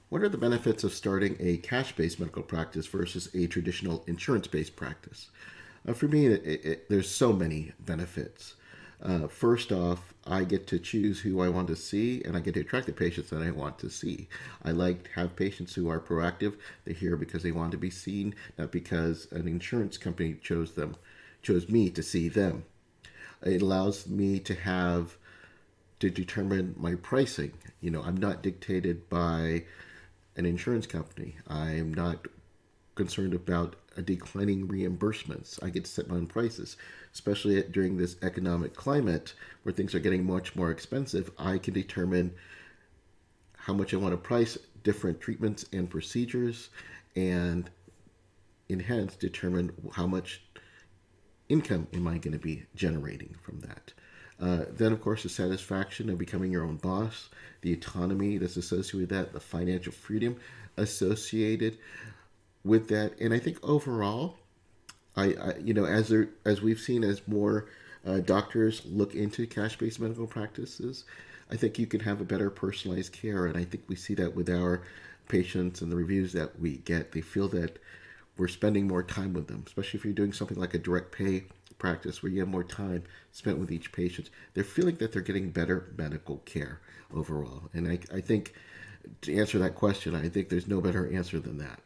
What are the benefits of starting a cash-based medical practice versus a traditional insurance-based practice? For me, there's so many benefits. First off, I get to choose who I want to see, and I get to attract the patients that I want to see. I like to have patients who are proactive. They're here because they want to be seen, not because an insurance company chose me to see them. It allows me to determine my pricing. I'm not dictated by an insurance company. I'm not concerned about a declining reimbursements. I get to set my own prices, especially during this economic climate where things are getting much more expensive. I can determine how much I want to price different treatments and procedures, and hence determine how much income am I going to be generating from that. Then, of course, the satisfaction of becoming your own boss, the autonomy that's associated with that, the financial freedom associated with that, and I think overall, as we've seen, as more doctors look into cash-based medical practices, I think you can have a better personalized care, and I think we see that with our patients and the reviews that we get. They feel that we're spending more time with them, especially if you're doing something like a direct pay practice where you have more time spent with each patient. They're feeling that they're getting better medical care overall. And I think to answer that question, I think there's no better answer than that.